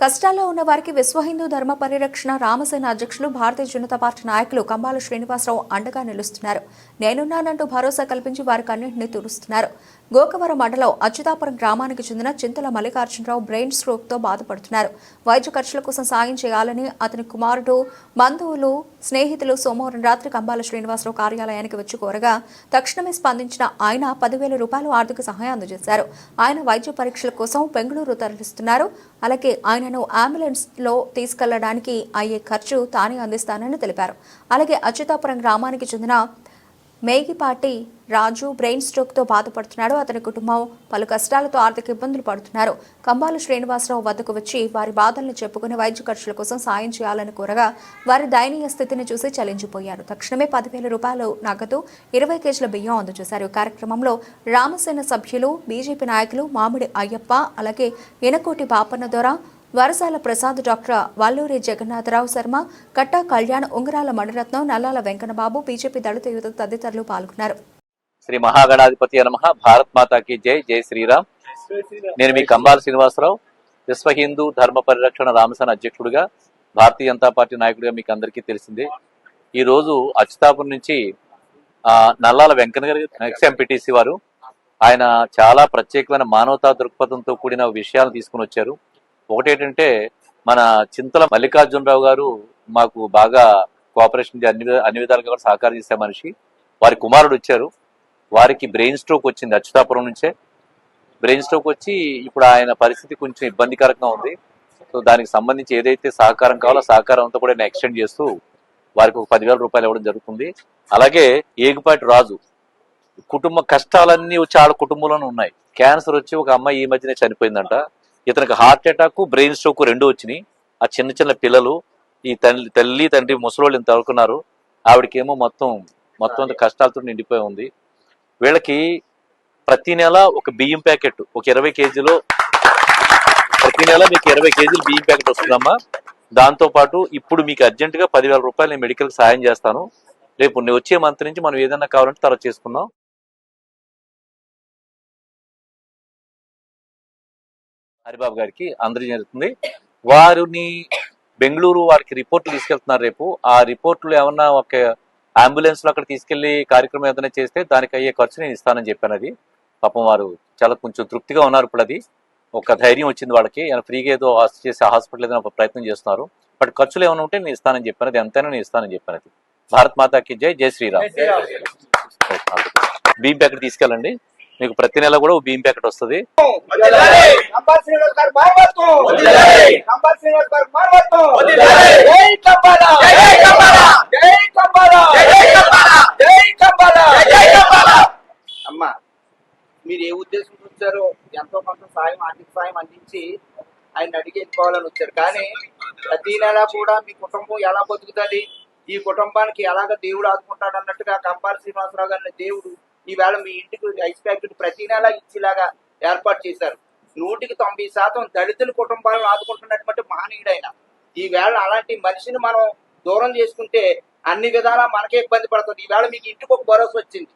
కష్టాల్లో ఉన్న వారికి విశ్వ హిందూ ధర్మ పరిరక్షణ రామసేన అధ్యక్షులు భారతీయ జనతా పార్టీ నాయకులు కంబాల శ్రీనివాసరావు అండగా నిలుస్తున్నారు. నేనున్నానంటూ భరోసా కల్పించి వారికి అన్నింటినీ తుడుస్తున్నారు. గోకవరం మండలం అచ్యుతాపురం గ్రామానికి చెందిన చింతల మల్లికార్జునరావు బ్రెయిన్ స్ట్రోక్ తో బాధపడుతున్నారు. వైద్య ఖర్చుల కోసం సాయం చేయాలని అతని కుమారుడు, బంధువులు, స్నేహితులు సోమవారం రాత్రి కంబాల శ్రీనివాసరావు కార్యాలయానికి వచ్చి కోరగా తక్షణమే స్పందించిన ఆయన 10,000 రూపాయలు ఆర్థిక సహాయం అందజేశారు. ఆయన వైద్య పరీక్షల కోసం బెంగళూరు తరలిస్తున్నారు. అలాగే ఆయనను అంబులెన్స్ లో తీసుకెళ్లడానికి అయ్యే ఖర్చు తానే అందిస్తానని తెలిపారు. అలాగే అచ్యుతాపురం గ్రామానికి చెందిన మేగిపాటి రాజు బ్రెయిన్ స్ట్రోక్ తో బాధపడుతున్నాడు. అతని కుటుంబం పలు కష్టాలతో ఆర్థిక ఇబ్బందులు పడుతున్నారు. కంబాల శ్రీనివాసరావు వద్దకు వచ్చి వారి బాధలను చెప్పుకుని వైద్య ఖర్చుల కోసం సాయం చేయాలని కోరగా వారి దయనీయ స్థితిని చూసి చలించిపోయారు. తక్షణమే 10,000 రూపాయలు నగదు, 20 కేజీల బియ్యం అందజేశారు. ఈ కార్యక్రమంలో రామసేన సభ్యులు, బీజేపీ నాయకులు మామిడి అయ్యప్ప, అలాగే ఎనకోటి బాపన్న దొర, వరసాల ప్రసాద్, డాక్టర్ వల్లూరి జగన్నాథరావు శర్మ, కట్టా కళ్యాణ్, ఉంగరాల మణిరత్నం, నల్లాల వెంకన్నబాబు, బీజేపీ దళిత యువత తదితరులు పాల్గొన్నారు. శ్రీ మహాగణాధిపతి నమః. భారత్ మాతాకి జై. జై శ్రీరామ్. నేను మీ కంబాల శ్రీనివాసరావు, విశ్వ హిందూ ధర్మ పరిరక్షణ రామసేన అధ్యక్షుడిగా, భారతీయ జనతా పార్టీ నాయకుడిగా మీకు అందరికీ తెలిసిందే. ఈ రోజు అచ్యుతాపురం నుంచి నల్లాల వెంకన్న గారి ఎక్స్ఎంపీటీసీ వారు ఆయన చాలా ప్రత్యేకమైన మానవతా దృక్పథంతో కూడిన విషయాలు తీసుకుని వచ్చారు. ఒకటేంటంటే, మన చింతల మల్లికార్జునరావు గారు మాకు బాగా కోఆపరేషన్ అన్ని విధాలుగా కూడా సహకారం చేసే మనిషి. వారి కుమారుడు వచ్చారు. వారికి బ్రెయిన్ స్ట్రోక్ వచ్చింది. అచ్యుతాపురం నుంచే బ్రెయిన్ స్ట్రోక్ వచ్చి ఇప్పుడు ఆయన పరిస్థితి కొంచెం ఇబ్బందికరంగా ఉంది. సో దానికి సంబంధించి ఏదైతే సహకారం కావాలో సహకారం అంతా కూడా ఎక్స్టెండ్ చేస్తూ వారికి ఒక 10,000 రూపాయలు ఇవ్వడం జరుగుతుంది. అలాగే ఏగుపాటి రాజు కుటుంబ కష్టాలన్నీ వచ్చి వాళ్ళ కుటుంబంలోనే ఉన్నాయి. క్యాన్సర్ వచ్చి ఒక అమ్మాయి ఈ మధ్యనే చనిపోయిందంట. ఇతనికి హార్ట్ అటాక్, బ్రెయిన్ స్ట్రోక్ 2 వచ్చినాయి. ఆ చిన్న చిన్న పిల్లలు, ఈ తల్లి తండ్రి ముసలోళ్ళు ఇంత వరకున్నారు. ఆవిడకేమో మొత్తం కష్టాలతో నిండిపోయి ఉంది. వీళ్ళకి ప్రతి నెల ఒక బియ్యం ప్యాకెట్, ఒక 20 కేజీలో ప్రతి నెల మీకు 20 కేజీలు బియ్యం ప్యాకెట్ వస్తుందమ్మా. దాంతో పాటు ఇప్పుడు మీకు అర్జెంట్ గా 10,000 రూపాయలు నేను మెడికల్ కి సాయం చేస్తాను. రేపు వచ్చే మంత్ నుంచి మనం ఏదైనా కావాలంటే తర్వాత చేసుకుందాం. హరిబాబు గారికి అందరి జరుగుతుంది. వారిని బెంగళూరు వారికి రిపోర్ట్లు తీసుకెళ్తున్నారు రేపు. ఆ రిపోర్ట్లు ఏమన్నా ఒక అంబులెన్స్ లో అక్కడ తీసుకెళ్లి కార్యక్రమం ఏదైనా చేస్తే దానికి అయ్యే ఖర్చు నేను ఇస్తానని చెప్పాను. అది పాపం వారు చాలా కొంచెం తృప్తిగా ఉన్నారు. ఇప్పుడు అది ఒక ధైర్యం వచ్చింది వాళ్ళకి. ఫ్రీగా ఏదో చేసే హాస్పిటల్ ఏదైనా ప్రయత్నం చేస్తున్నారు. బట్ ఖర్చులు ఏమైనా ఉంటే నేను ఇస్తానని చెప్పాను. అది ఎంతైనా నేను ఇస్తానని చెప్పాను. అది భారత్ మాతాకి జై. జై శ్రీరామ్. బియ్యం ప్యాకెట్ తీసుకెళ్ళండి. మీకు ప్రతి నెల కూడా బియ్యం ప్యాకెట్ వస్తుంది. అమ్మా, మీరు ఏ ఉద్దేశం వచ్చారో ఎంతో కొంత సాయం, ఆర్థిక సాయం అందించి ఆయన అడిగి వెళ్ళిపోవాలని వచ్చారు. కానీ ప్రతి నెల కూడా మీ కుటుంబం ఎలా బతుకుతుంది, ఈ కుటుంబానికి ఎలాగ దేవుడు ఆదుకుంటాడు అన్నట్టుగా కంబాల శ్రీనివాసరావు గారిని దేవుడు ఈవేళ మీ ఇంటికి ఐస్ ప్యాకెట్ ప్రతి నెల ఇచ్చేలాగా ఏర్పాటు చేశారు. 100% దళితుల కుటుంబాలను ఆదుకుంటున్నటువంటి మహనీయుడైన ఈవేళ అలాంటి మనిషిని మనం దూరం చేసుకుంటే అన్ని విధాలా మనకే ఇబ్బంది పడుతుంది. ఈవేళ మీకు ఇంటికి ఒక భరోసా వచ్చింది.